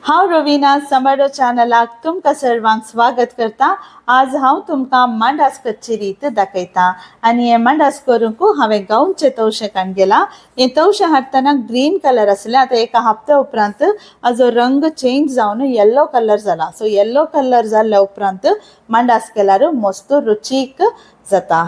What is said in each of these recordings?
हांव रविना समाडो चॅनलाक तुमकां सर्वांक स्वागत करता। आज हांव तुमकां मांडास करची रीत दाखयता आनी हे मांडास करूंक हांवें गांवचे तवशे काडून गेला। हे तवशे हाडटना ग्रीन कलर आसले, आतां एका हप्त्या उपरांत हाजो रंग चेंज जावन येल्लो कलर जाला। सो येल्लो कलर जाल्ल्या उपरांत मांडास केल्यार मस्त रुचीक जाता।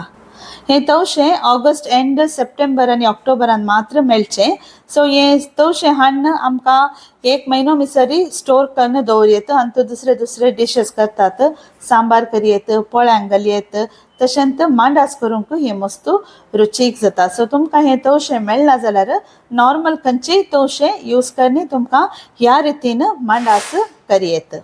हे तवशे ऑगस्ट एंड सप्टेंबर आनी ऑक्टोबरान मात्र मेळचे। सो हे तवशे हाडून आमकां एक म्हयनो मिसरी स्टोर करून दवरयेत आनी दुसरे दुसरे डिशेस करतात। सांबार करयेत, पोळ्यांक घालयेत, तशेंच मांडास करूंक हे मस्त रुचीक जाता। सो तुमकां हे तवशे मेळना जाल्यार नॉर्मल खंयचेय तवशे यूज करनी तुमकां ह्या रितीन मांडास करयेत।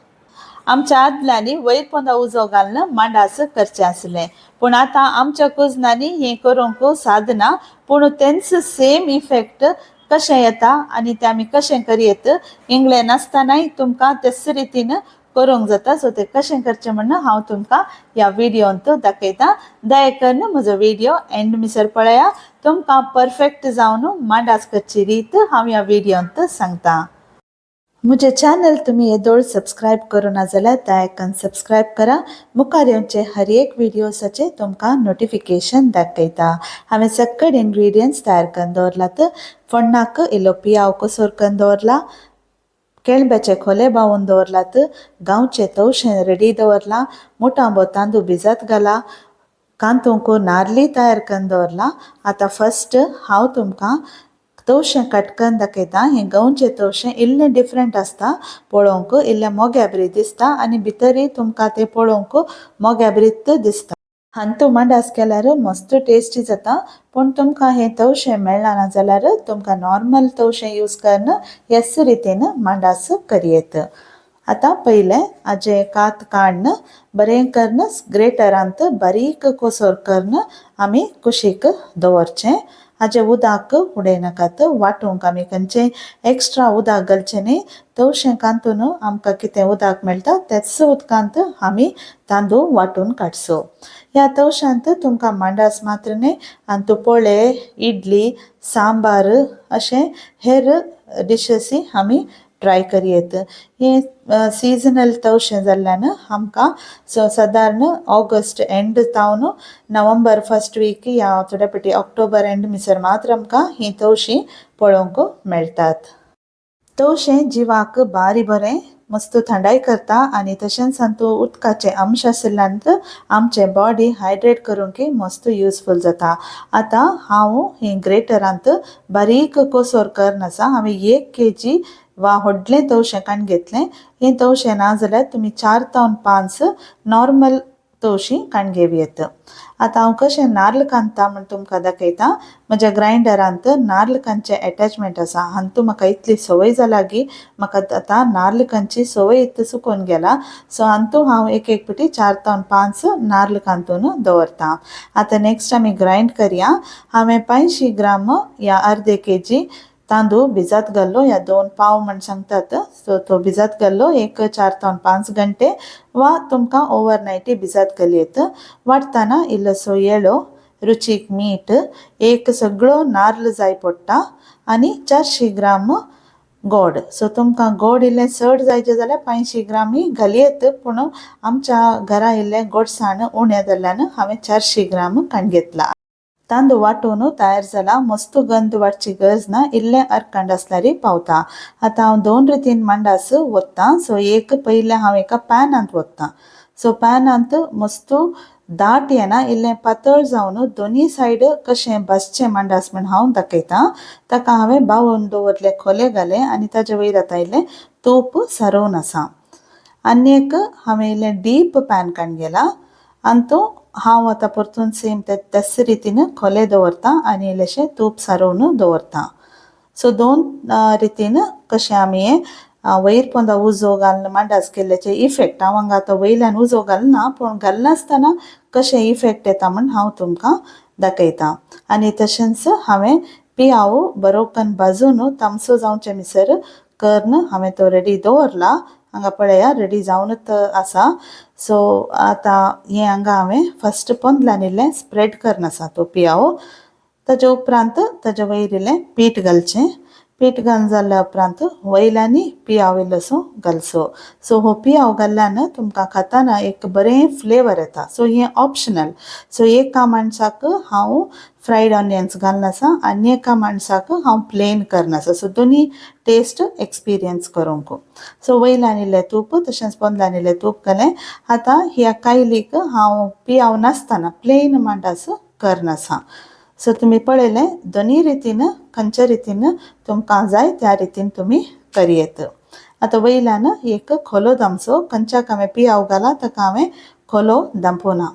आमच्या आदल्यांनी वयर पोंदा उजो घालून मांडास करचे आसले, पूण आतां आमच्या कुजनांनी हे करूंक साधना, पूण तेंच सेम इफेक्ट कशें येता आनी ते आमी कशें करयेत इंगळे नासतनाय तुमकां तेच रितीन करूंक जाता। सो ते कशें करचें म्हण हांव तुमकां ह्या व्हिडिओंत दाखयता। दया करून म्हजो व्हिडिओ एंड मिसर पळया, तुमकां परफेक्ट जावन मांडास करची रीत हांव ह्या व्हिडिओंत सांगता। मुझे चॅनल तुम्ही येदोळ सब्सक्राइब करूना जाल्यार दयाकन सब्सक्राइब करा। मुखार येवचे हर एक व्हिडिओसाचे तुमकां नोटिफिकेशन दाखयता। हांवें सकयल इंग्रेडियंट्स तयार करून दवरलात। फोण्णाक इल्लो पियाव कसोर करून दवरला, केळब्याचे खोले बावून दवरलात, गांवचे तवशें रेडी दवरला, मोटांबो तांदूळ भिजत घाला, कांतूंक नारली तयार करून दवरला। आतां फर्स्ट हांव तुमकां तवशें कट करून दाखयता। हे गांवचे तवशें इल्लें डिफरंट आसता पळोवंक, इल्लें मोग्या बरी दिसता आनी भितरय तुमकां तें पळोवंक मोग्या बरीत दिसता। हांतू मांडास केल्यार मस्त टेस्टी जाता। पूण तुमकां हे तवशें मेळना जाल्यार तुमकां नॉर्मल तवशें यूज करून ह्याच रितीन मांडास करयेत। आतां पयलें हाजे कात काडून बरें करून ग्रेटरांत बारीक कोसोर करून आमी कुशीक दवरचें। हाजे उदक उडयनाकात, वाटूंक आमी खंयचें एक्स्ट्रा उदक घालचें न्ही। तवशें कांतून आमकां कितें उदक मेळटा तेच उदकांत आमी तांदूळ वाटून काडचो। ह्या तवशांत तुमकां मांडास मात्र न्ही, आनी पोळे, इडली, सांबार अशें हेर डिशेसय आमी ट्राय करयेत। हे सिजनल तवशें जाल्ल्यान आमकां सादारण ऑगस्ट एंड तावन नोव्हेंबर फर्स्ट वीक या थोड्या फावटी ऑक्टोबर एंड मिसर मात्र आमकां ही तवशीं पळोवंक मेळटात। तवशें जिवाक बारी बरें, मस्त थंडाय करता आनी तशेंच तातूंत उदकाचे अंश आशिल्ल्यान आमचे बॉडी हायड्रेट करूंक मस्त यूजफूल जाता। आतां हांव ही ग्रेटरांत बारीक कोसोर करून आसा। हांवें 1 kg वा व्हडलें तवशें काडून घेतलें। हें तवशें ना जाल्यार तुमी 4 तावन 5 नॉर्मल तवशीं काडून घेवयेत। आतां हांव कशें नाल्ल कांदता म्हण तुमकां दाखयता। म्हज्या ग्रायंडरांत नाल्ल कांदचें एटॅचमेंट आसा। हांतू म्हाका इतली संवय जाला की म्हाका आतां नाल्ल कांदची संवय सुकून गेला। सो हांतू हांव एक एक पाटी 4 तावन 5 नाल्ल कांतून दवरता। आतां नेक्स्ट आमी ग्रायंड करया। हांवें 500 ग्राम या अर्दे kg तांदूळ भिजत घाल्लो, या 2 पाव म्हण सांगतात। सो तो भिजत घाल्लो एक 4 तावन 5 घंटे वा तुमकां ओवरनायटी भिजत घालयेत। वाटतना इल्लोसो येळो, रुचीक मीठ, एक सगळो नाल्ल जाय पडटा आनी 400 ग्राम गोड। सो तुमकां गोड इल्लें चड जायचें जाल्यार 500 ग्रामय घालयेत, पूण आमच्या घरा इल्लें गोडसाण उणें जाल्ल्यान हांवें 400 ग्राम काडून घेतला। तांदूळ वाटून तयार जाला, मस्त गंध वाटची गरज ना, इल्लें अर्कंड आसल्यारय पावता। आतां हांव 2 रितीन मांडास वत्तां। सो एक पयलें हांव एका पॅनांत वत्तां। सो पॅनांत मस्त दाट येना, इल्लें पातळ जावन दोनी सायड कशें भाजचें मांडास म्हण हांव दाखयतां। ताका हांवें बावून दवरले खोले घाले आनी ताजे वयर आतां इल्लें तूप सारोवन आसा। आनी एक हांवें इल्लें डीप पॅन काडून गेला आनी तो हांव आतां परतून सेम तेच रितीन खोले दवरतां आनी इल्लेशें तूप सारोवन दवरतां। सो 2 रितीन कशें आमी हें वयर पोंदा उजो घालून मांडास केल्ल्याचे इफेक्ट हांव हांगा आतां वयल्यान उजो घालना, पूण घालनासतना कशें इफेक्ट येता म्हण हांव तुमकां दाखयतां। आनी तशेंच हांवें पियाव बरो करून भाजून तामसो जावचे मिसर करून हांवें तो रेडी दवरला। हांगा पळया रेडी जावनूच आसा। सो आतां हें हांगा हांवें फर्स्ट पोंदल्यान इल्लें स्प्रेड करून आसा तो पियाव। ताजे उपरांत ताजे वयर इल्लें पीठ घालचें। पीठ घालून जाल्या उपरांत वयल्यानी पियाव इल्लोसो घालचो. सो हो पियाव घाल्ल्यान तुमकां खाताना एक बरें फ्लेवर येता. सो हें ऑप्शनल. सो एका माणसाक हांव फ्रायड ऑनियन्स घालून आसा आनी एका माणसाक हांव प्लेन करना आसा. सो दोनी टेस्ट एक्सपिरियन्स करूंक. सो वयल्यान इल्लें तूप तशेंच पोंदल्यान इल्लें तूप घालें. आतां ह्या कायलीक हांव पियाव नासतना प्लेन मांडास करना आसा. सो तुमी पळयलें दोनी रितीन खंयच्या रितीन तुमकां जाय त्या रितीन तुमी करयेत. आतां वयल्यान एक खोलो दामचो. खंयच्याक हांवें पियाव घाला ताका हांवें खोलो दांपोना.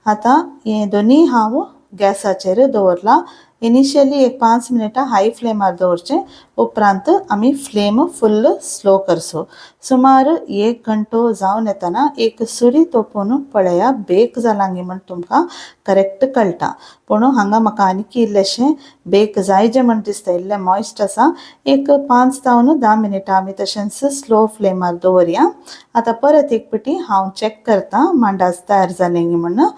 आतां हे दोनी हांव गॅसाचेर दवरला. इनिशियली एक 5 मिनटां हाय फ्लेमार दवरचें. उपरांत आमी फ्लेम फुल्ल स्लो करचो. सुमार 1 घंटो जावन येतना एक सुरी तोपून पळया बेक जाला गी म्हण तुमकां करेक्ट कळटा. पूण हांगा म्हाका आनीक इल्लेशें बेक जायजें म्हण दिसता. इल्लें मॉयस्ट आसा. एक 5 जावन 10 मिनटां आमी तशेंच स्लो फ्लेमार दवरया. आतां परत एक पिटी हांव चॅक करता मांडास तयार जालें गी म्हण.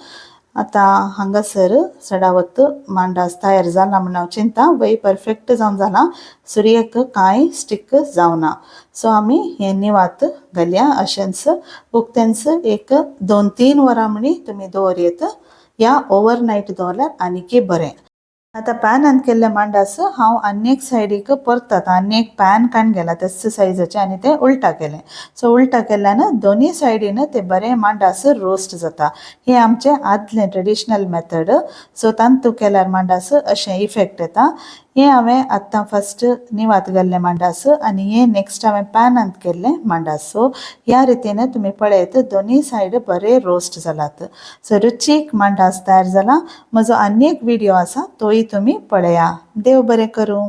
आतां हांगासर सडावत मांडास तयार जाला म्हण हांव चिंता. वय परफेक्ट जावन जाला. सुरयेक कांय स्टीक जावना. सो आमी हें निवात घालया. अशेंच उक्तेंच एक 2-3 वरां म्हणी तुमी दवरयेत. या ओवरनायट दवरल्यार आनीकय बरें. आतां पॅनान केल्ले मांडास हांव आनी एक सायडीक परतात आनी एक पॅन काडून गेला तेच सायजाचें आनी तें उल्टा केलें. सो उल्टा केल्ल्यान दोनी सायडीन तें बरें मांडास रोस्ट जाता. हें आमचें आदलें ट्रेडिशनल मेथड. सो तांतू केल्यार मांडास अशें इफेक्ट येता. हें हांवें आतां फस्ट निवात घाल्लें मांडास आनी हें नेक्स्ट हांवें पॅनांत केल्लें मांडास. सो ह्या रितीन तुमी पळयत दोनी सायड बरें रोस्ट जालात. सो रुचीक मांडास तयार जाला. म्हजो आनी एक व्हिडिओ आसा तोय तुमी पळया. देव बरें करूं.